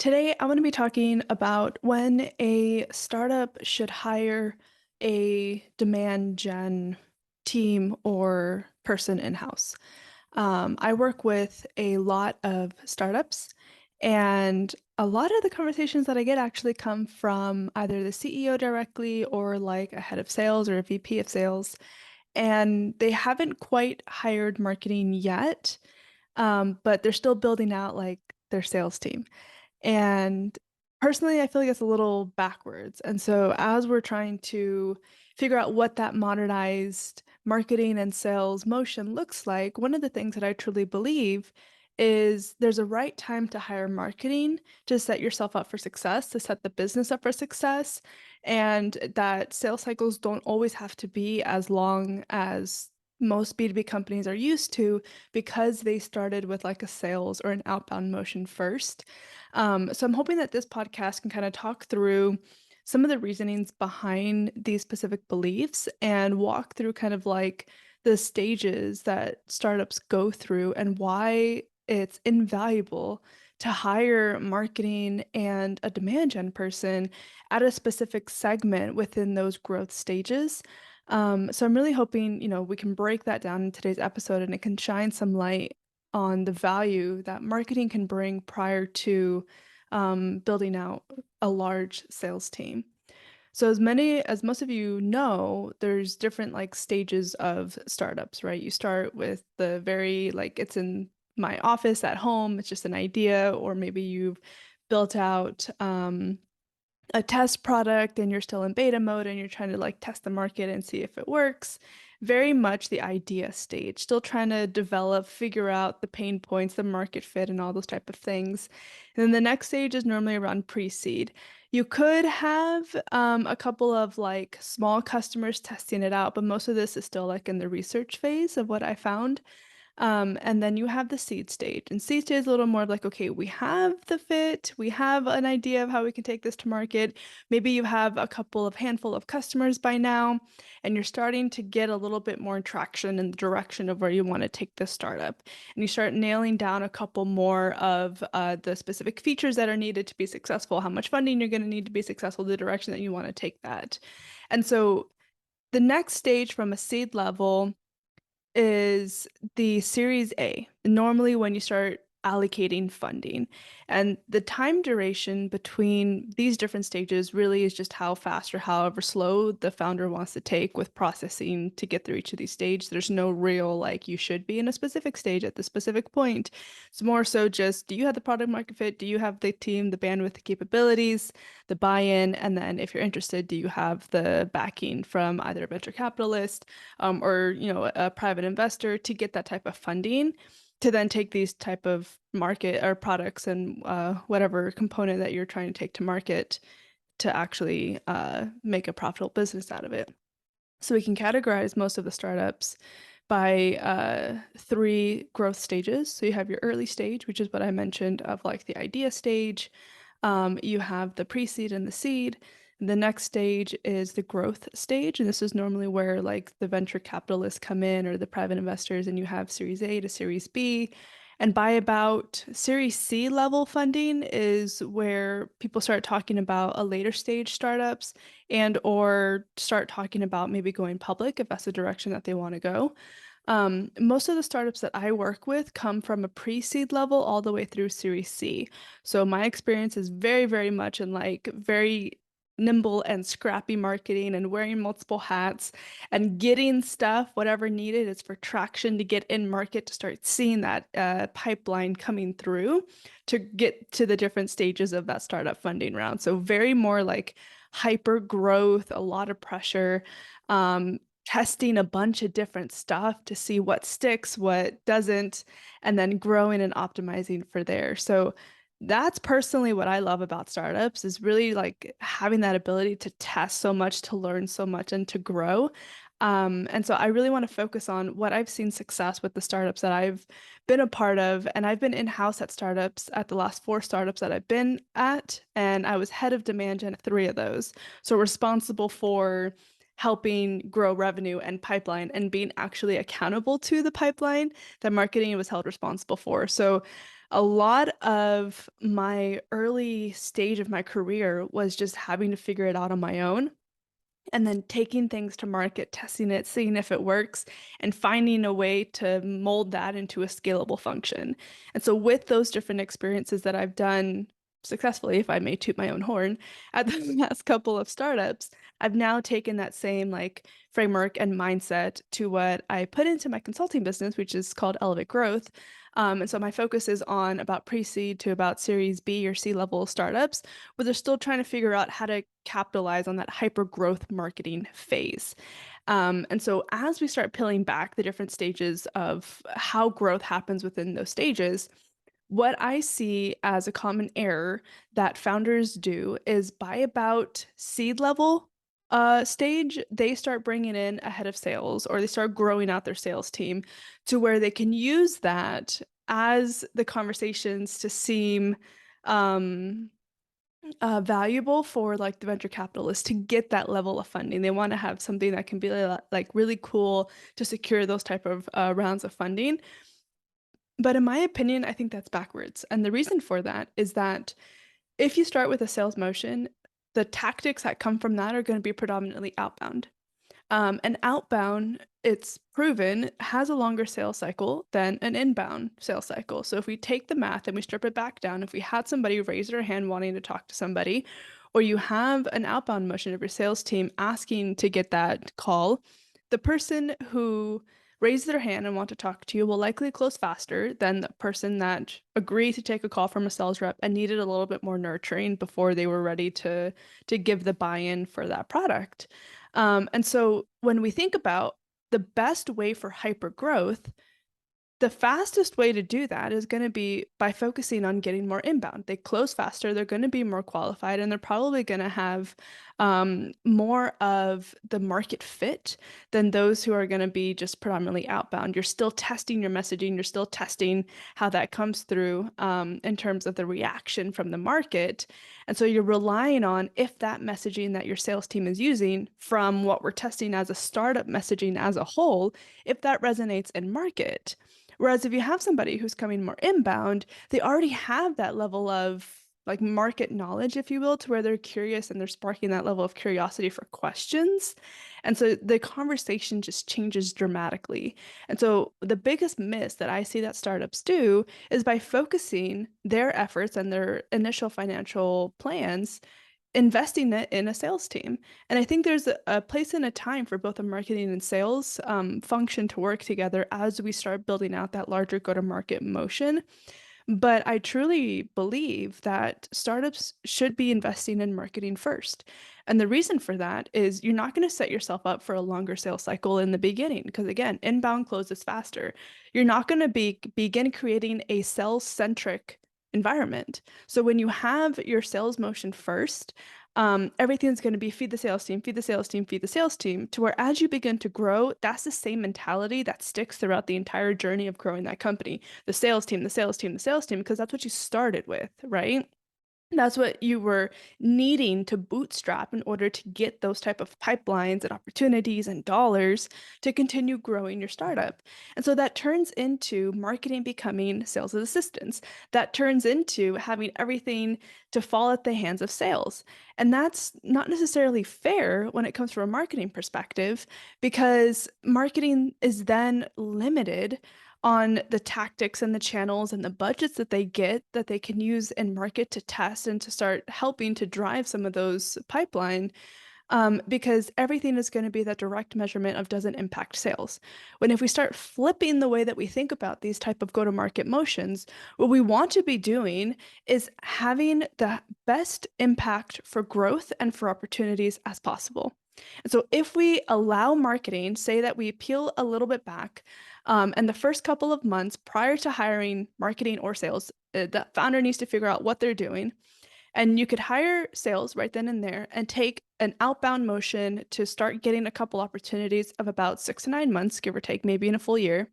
Today, I want to be talking about when a startup should hire a demand gen team or person in-house. I work with a lot of startups, and a lot of the conversations that I get actually come from either the CEO directly or like a head of sales or a VP of sales, and they haven't quite hired marketing yet, but they're still building out like their sales team. And personally, I feel like it's a little backwards. And so, as we're trying to figure out what that modernized marketing and sales motion looks like, one of the things that I truly believe is there's a right time to hire marketing to set yourself up for success, to set the business up for success, and that sales cycles don't always have to be as long as most B2B companies are used to because they started with like a sales or an outbound motion first. So I'm hoping that this podcast can kind of talk through some of the reasonings behind these specific beliefs and walk through kind of like the stages that startups go through and why it's invaluable to hire marketing and a demand gen person at a specific segment within those growth stages. So I'm really hoping, we can break that down in today's episode and it can shine some light on the value that marketing can bring prior to building out a large sales team. So as most of you know, there's different like stages of startups, right? You start with the very like it's in my office at home, it's just an idea, or maybe you've built out a test product and you're still in beta mode and you're trying to like test the market and see if it works. Very much the idea stage, still trying to develop, figure out the pain points, the market fit, and all those type of things. And then the next stage is normally around pre-seed. You could have a couple of like small customers testing it out, but most of this is still like in the research phase of what I found. And then you have the seed stage. And seed stage is a little more of like, okay, we have the fit, we have an idea of how we can take this to market. Maybe you have a couple of handful of customers by now, and you're starting to get a little bit more traction in the direction of where you want to take this startup. And you start nailing down a couple more of the specific features that are needed to be successful, how much funding you're going to need to be successful, the direction that you want to take that. And so the next stage from a seed level is the Series A, normally when you start allocating funding. And the time duration between these different stages really is just how fast or however slow the founder wants to take with processing to get through each of these stages. There's no real like you should be in a specific stage at the specific point. It's more so just do you have the product market fit? Do you have the team, the bandwidth, the capabilities, the buy-in? And then if you're interested, do you have the backing from either a venture capitalist or a private investor to get that type of funding to then take these type of market or products and whatever component that you're trying to take to market to actually make a profitable business out of it. So we can categorize most of the startups by three growth stages. So you have your early stage, which is what I mentioned of like the idea stage. You have the pre-seed and the seed. The next stage is the growth stage, and this is normally where like the venture capitalists come in or the private investors, and you have Series A to Series B. And by about Series C level funding is where people start talking about a later stage startups and or start talking about maybe going public if that's the direction that they want to go. Most of the startups that I work with come from a pre-seed level all the way through Series C. So my experience is very, very much in like very nimble and scrappy marketing and wearing multiple hats and getting stuff, whatever needed is for traction to get in market to start seeing that pipeline coming through to get to the different stages of that startup funding round. So very more like hyper growth, a lot of pressure. Testing a bunch of different stuff to see what sticks, what doesn't, and then growing and optimizing for there. So that's personally what I love about startups is really like having that ability to test so much, to learn so much, and to grow. And so I really want to focus on what I've seen success with the startups that I've been a part of. And I've been in-house at startups at the last four startups that I've been at, and I was head of demand gen at three of those. So responsible for helping grow revenue and pipeline and being actually accountable to the pipeline that marketing was held responsible for. So A lot of my early stage of my career was just having to figure it out on my own and then taking things to market, testing it, seeing if it works, and finding a way to mold that into a scalable function. And so, with those different experiences that I've done successfully, if I may toot my own horn, at the last couple of startups, I've now taken that same like framework and mindset to what I put into my consulting business, which is called Elevate Growth. And so my focus is on about pre-seed to about Series B or C level startups, but they're still trying to figure out how to capitalize on that hyper growth marketing phase. And so as we start peeling back the different stages of how growth happens within those stages, what I see as a common error that founders do is by about seed level stage, they start bringing in a head of sales or they start growing out their sales team to where they can use that as the conversations to seem um, valuable for like the venture capitalists to get that level of funding. They want to have something that can be like really cool to secure those type of rounds of funding. But in my opinion, I think that's backwards. And the reason for that is that if you start with a sales motion, the tactics that come from that are going to be predominantly outbound. And outbound, it's proven, has a longer sales cycle than an inbound sales cycle. So if we take the math and we strip it back down, if we had somebody raise their hand wanting to talk to somebody, or you have an outbound motion of your sales team asking to get that call, the person who raised their hand and want to talk to you will likely close faster than the person that agreed to take a call from a sales rep and needed a little bit more nurturing before they were ready to give the buy-in for that product. And so when we think about the best way for hyper growth, the fastest way to do that is going to be by focusing on getting more inbound. They close faster, they're going to be more qualified, and they're probably going to have more of the market fit than those who are going to be just predominantly outbound. You're still testing your messaging, you're still testing how that comes through in terms of the reaction from the market. And so you're relying on if that messaging that your sales team is using from what we're testing as a startup messaging as a whole, if that resonates in market. Whereas if you have somebody who's coming more inbound, they already have that level of like market knowledge, if you will, to where they're curious and they're sparking that level of curiosity for questions. And so the conversation just changes dramatically. And so the biggest miss that I see that startups do is by focusing their efforts and their initial financial plans investing it in a sales team. And I think there's a place and a time for both a marketing and sales function to work together as we start building out that larger go-to-market motion. But I truly believe that startups should be investing in marketing first. And the reason for that is you're not going to set yourself up for a longer sales cycle in the beginning because again, inbound closes faster. You're not going to begin creating a sales-centric environment. So when you have your sales motion first, everything's going to be feed the sales team, feed the sales team, feed the sales team, to where as you begin to grow, that's the same mentality that sticks throughout the entire journey of growing that company. The sales team, the sales team, the sales team, because that's what you started with, right? That's what you were needing to bootstrap in order to get those type of pipelines and opportunities and dollars to continue growing your startup. And so that turns into marketing becoming sales assistants. That turns into having everything to fall at the hands of sales. And that's not necessarily fair when it comes from a marketing perspective because marketing is then limited on the tactics and the channels and the budgets that they get that they can use and market to test and to start helping to drive some of those pipeline because everything is going to be that direct measurement of doesn't impact sales. When if we start flipping the way that we think about these type of go-to-market motions, what we want to be doing is having the best impact for growth and for opportunities as possible. And so if we allow marketing, say that we peel a little bit back, and the first couple of months prior to hiring marketing or sales, the founder needs to figure out what they're doing. And you could hire sales right then and there and take an outbound motion to start getting a couple opportunities of about 6 to 9 months, give or take, maybe in a full year.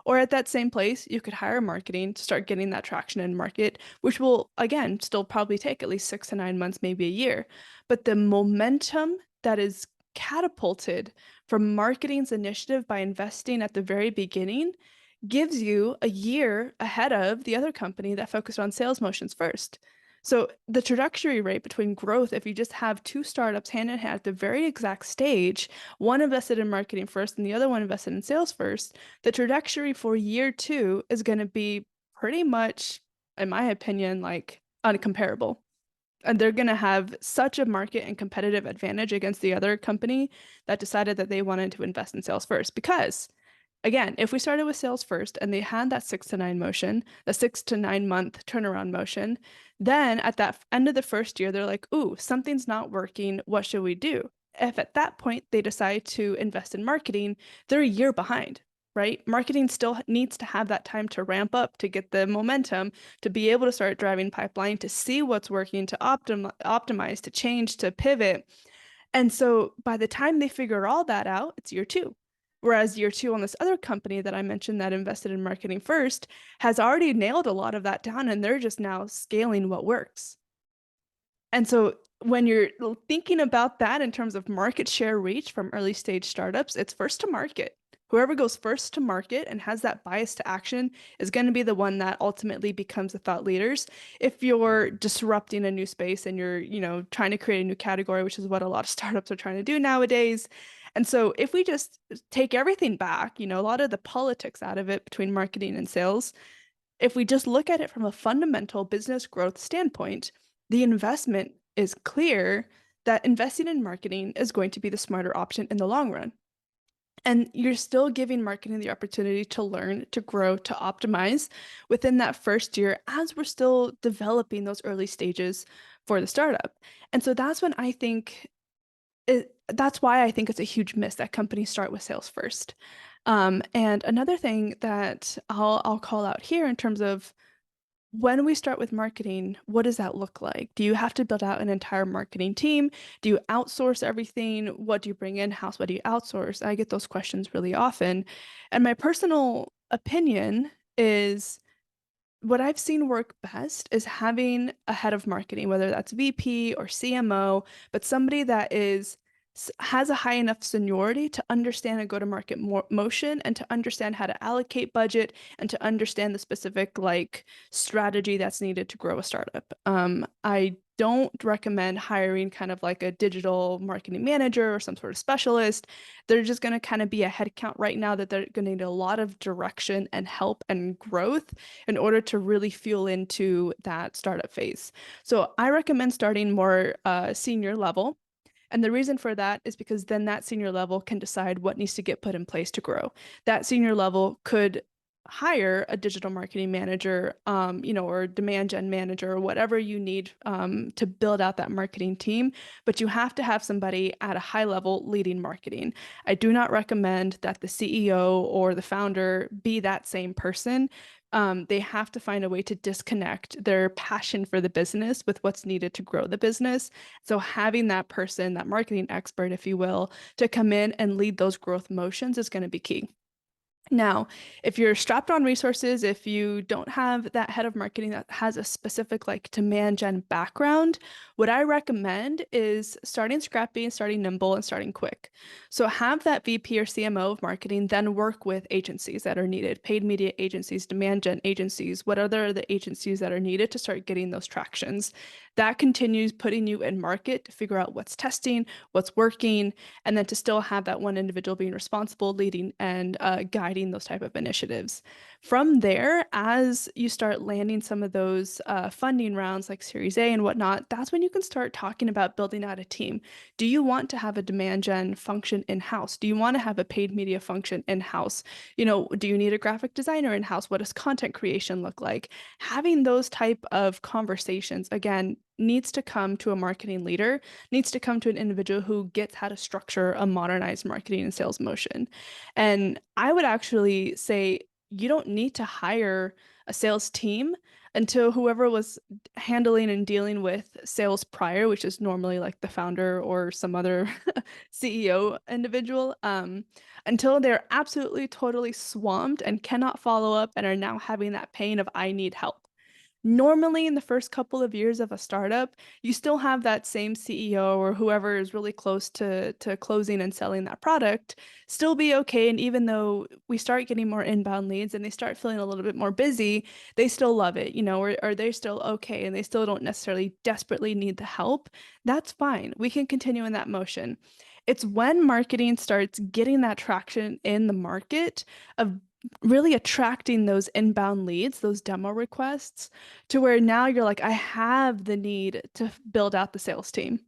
Or at that same place, you could hire marketing to start getting that traction in market, which will, again, still probably take at least 6 to 9 months, maybe a year. But the momentum that is catapulted from marketing's initiative by investing at the very beginning gives you a year ahead of the other company that focused on sales motions first. So the trajectory rate between growth, if you just have two startups hand in hand at the very exact stage, one invested in marketing first and the other one invested in sales first, the trajectory for year two is going to be pretty much, in my opinion, like uncomparable. And they're going to have such a market and competitive advantage against the other company that decided that they wanted to invest in sales first. Because, again, if we started with sales first and they had that 6 to 9 motion, the 6 to 9 month turnaround motion, then at that end of the first year, they're like, ooh, something's not working. What should we do? If at that point they decide to invest in marketing, they're a year behind, right? Marketing still needs to have that time to ramp up, to get the momentum, to be able to start driving pipeline, to see what's working, to optimize, to change, to pivot. And so by the time they figure all that out, it's year two. Whereas year two on this other company that I mentioned that invested in marketing first has already nailed a lot of that down and they're just now scaling what works. And so when you're thinking about that in terms of market share reach from early stage startups, it's first to market. Whoever goes first to market and has that bias to action is going to be the one that ultimately becomes the thought leaders. If you're disrupting a new space and you're, trying to create a new category, which is what a lot of startups are trying to do nowadays. And so if we just take everything back, a lot of the politics out of it between marketing and sales, if we just look at it from a fundamental business growth standpoint, the investment is clear that investing in marketing is going to be the smarter option in the long run. And you're still giving marketing the opportunity to learn, to grow, to optimize within that first year as we're still developing those early stages for the startup. And so that's why I think it's a huge miss that companies start with sales first. And another thing that I'll call out here in terms of when we start with marketing, what does that look like? Do you have to build out an entire marketing team? Do you outsource everything? What do you bring in-house? What do you outsource? I get those questions really often. And my personal opinion is what I've seen work best is having a head of marketing, whether that's VP or CMO, but somebody that has a high enough seniority to understand a go-to-market motion and to understand how to allocate budget and to understand the specific like strategy that's needed to grow a startup. I don't recommend hiring kind of like a digital marketing manager or some sort of specialist. They're just going to kind of be a headcount right now that they're going to need a lot of direction and help and growth in order to really fuel into that startup phase. So I recommend starting more senior level. And the reason for that is because then that senior level can decide what needs to get put in place to grow. That senior level could hire a digital marketing manager, or demand gen manager, or whatever you need to build out that marketing team. But you have to have somebody at a high level leading marketing. I do not recommend that the CEO or the founder be that same person. They have to find a way to disconnect their passion for the business with what's needed to grow the business. So having that person, that marketing expert, if you will, to come in and lead those growth motions is going to be key. Now, if you're strapped on resources, if you don't have that head of marketing that has a specific like demand gen background, what I recommend is starting scrappy and starting nimble and starting quick. So have that VP or CMO of marketing then work with agencies that are needed, paid media agencies, demand gen agencies, what other the agencies that are needed to start getting those tractions. That continues putting you in market to figure out what's testing, what's working, and then to still have that one individual being responsible, leading, and guiding those type of initiatives. From there, as you start landing some of those funding rounds like Series A and whatnot, that's when you can start talking about building out a team. Do you want to have a demand gen function in-house? Do you want to have a paid media function in-house? Do you need a graphic designer in-house? What does content creation look like? Having those type of conversations, again, needs to come to a marketing leader, needs to come to an individual who gets how to structure a modernized marketing and sales motion. And I would actually say you don't need to hire a sales team until whoever was handling and dealing with sales prior, which is normally like the founder or some other CEO individual, until they're absolutely totally swamped and cannot follow up and are now having that pain of I need help. Normally, in the first couple of years of a startup, you still have that same CEO or whoever is really close to closing and selling that product still be okay. And even though we start getting more inbound leads and they start feeling a little bit more busy, they still love it, or they're still okay and they still don't necessarily desperately need the help. That's fine. We can continue in that motion. It's when marketing starts getting that traction in the market of really attracting those inbound leads, those demo requests, to where now you're like, I have the need to build out the sales team.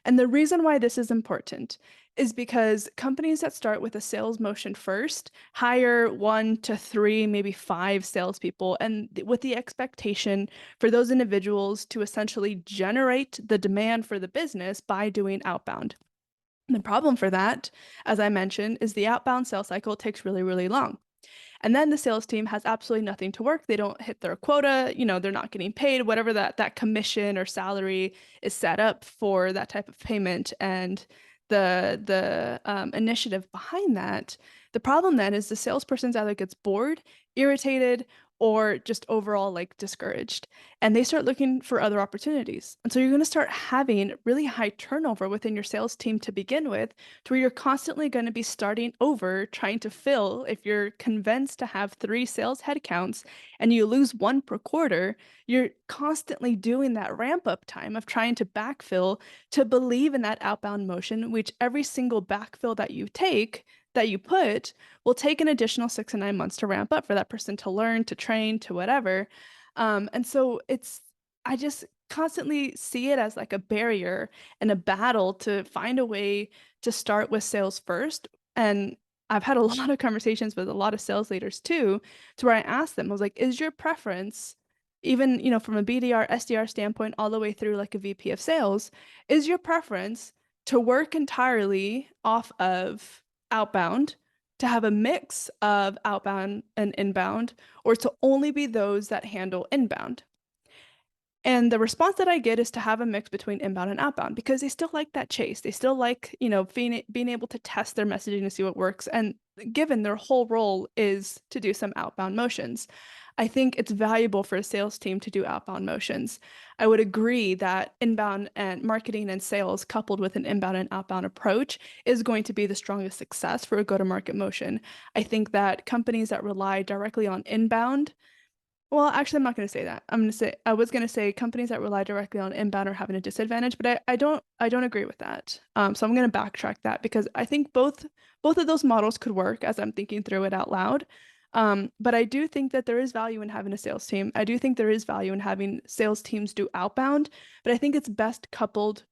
And the reason why this is important is because companies that start with a sales motion first hire 1 to 3, maybe 5 salespeople, and with the expectation for those individuals to essentially generate the demand for the business by doing outbound. The problem for that, as I mentioned, is the outbound sales cycle takes really, really long. And then the sales team has absolutely nothing to work. They don't hit their quota, they're not getting paid, whatever that commission or salary is set up for that type of payment. And the initiative behind that, the problem then is the salesperson's either gets bored, irritated, or just overall like discouraged. And they start looking for other opportunities. And so you're going to start having really high turnover within your sales team to begin with, to where you're constantly going to be starting over trying to fill. If you're convinced to have 3 sales headcounts and you lose 1 per quarter, you're constantly doing that ramp up time of trying to backfill to believe in that outbound motion, which every single backfill that you put will take an additional 6 and 9 months to ramp up for that person to learn, to train, to whatever. And so I just constantly see it as like a barrier and a battle to find a way to start with sales first. And I've had a lot of conversations with a lot of sales leaders too, to where I asked them, I was like, is your preference, even, from a BDR, SDR standpoint, all the way through like a VP of sales, is your preference to work entirely off of outbound, to have a mix of outbound and inbound, or to only be those that handle inbound? And the response that I get is to have a mix between inbound and outbound because they still like that chase. They still like, being able to test their messaging to see what works. And given their whole role is to do some outbound motions, I think it's valuable for a sales team to do outbound motions. I would agree that inbound and marketing and sales coupled with an inbound and outbound approach is going to be the strongest success for a go-to-market motion. I think that companies that rely directly on inbound, well, actually, I'm not going to say that. I was going to say companies that rely directly on inbound are having a disadvantage, but I don't agree with that. So I'm going to backtrack that because I think both of those models could work as I'm thinking through it out loud. But I do think that there is value in having a sales team. I do think there is value in having sales teams do outbound, but I think it's best coupled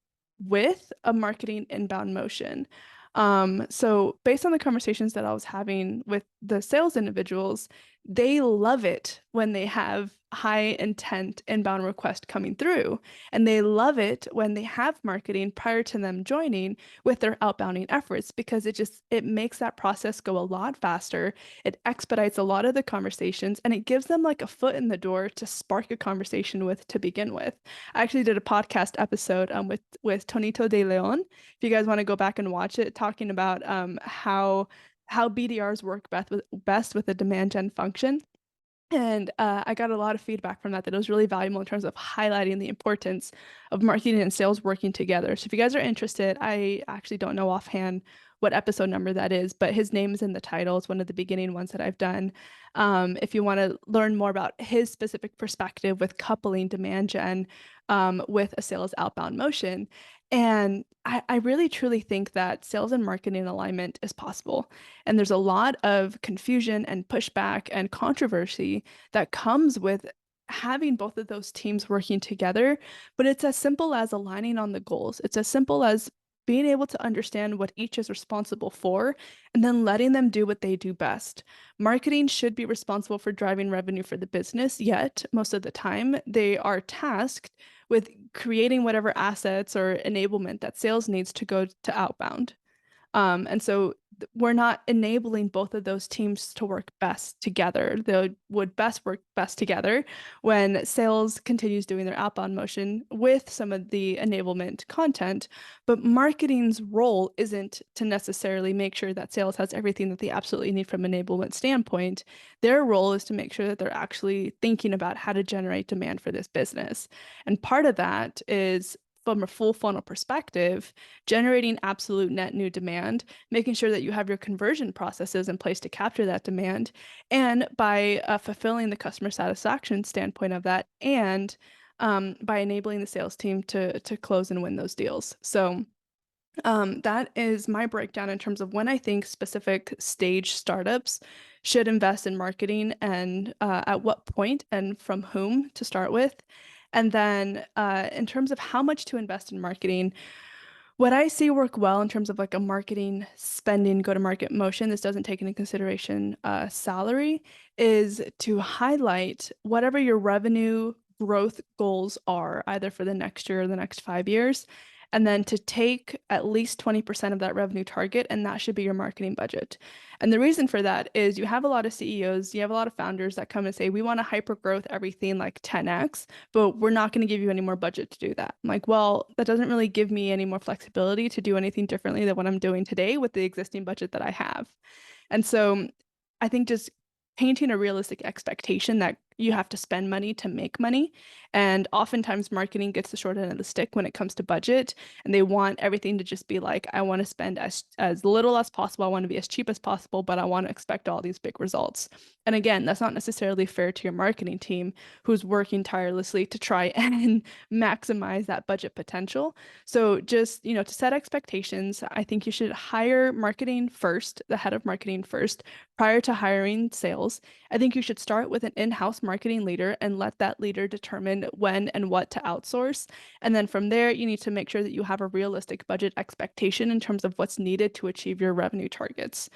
with a marketing inbound motion. So based on the conversations that I was having with the sales individuals, they love it when they have high intent inbound request coming through. And they love it when they have marketing prior to them joining with their outbounding efforts because it makes that process go a lot faster. It expedites a lot of the conversations and it gives them like a foot in the door to spark a conversation with to begin with. I actually did a podcast episode with Tonito de Leon. If you guys want to go back and watch it, talking about how BDRs work best with a demand gen function. And I got a lot of feedback from that it was really valuable in terms of highlighting the importance of marketing and sales working together. So if you guys are interested, I actually don't know offhand what episode number that is, but his name is in the title. It's one of the beginning ones that I've done. If you want to learn more about his specific perspective with coupling demand gen with a sales outbound motion. And I really truly think that sales and marketing alignment is possible. And there's a lot of confusion and pushback and controversy that comes with having both of those teams working together. But it's as simple as aligning on the goals. It's as simple as being able to understand what each is responsible for and then letting them do what they do best. Marketing should be responsible for driving revenue for the business, yet most of the time they are tasked with creating whatever assets or enablement that sales needs to go to outbound. And so we're not enabling both of those teams to work best together. They would best work best together when sales continues doing their outbound motion with some of the enablement content, but marketing's role isn't to necessarily make sure that sales has everything that they absolutely need from an enablement standpoint. Their role is to make sure that they're actually thinking about how to generate demand for this business. And part of that is from a full funnel perspective, generating absolute net new demand, making sure that you have your conversion processes in place to capture that demand, and by fulfilling the customer satisfaction standpoint of that, and by enabling the sales team to close and win those deals. So that is my breakdown in terms of when I think specific stage startups should invest in marketing and at what point and from whom to start with. And then in terms of how much to invest in marketing, what I see work well in terms of like a marketing spending go-to-market motion, this doesn't take into consideration salary, is to highlight whatever your revenue growth goals are, either for the next year or the next 5 years, and then to take at least 20% of that revenue target, and that should be your marketing budget. And the reason for that is you have a lot of CEOs, you have a lot of founders that come and say, we want to hyper growth everything like 10x, but we're not going to give you any more budget to do that. I'm like, well, that doesn't really give me any more flexibility to do anything differently than what I'm doing today with the existing budget that I have. And so I think just painting a realistic expectation that you have to spend money to make money. And oftentimes marketing gets the short end of the stick when it comes to budget. And they want everything to just be like, I want to spend as little as possible. I want to be as cheap as possible, but I want to expect all these big results. And again, that's not necessarily fair to your marketing team who's working tirelessly to try and maximize that budget potential. So just, to set expectations, I think you should hire marketing first, the head of marketing first, prior to hiring sales. I think you should start with an in-house marketing leader and let that leader determine when and what to outsource. And then from there, you need to make sure that you have a realistic budget expectation in terms of what's needed to achieve your revenue targets.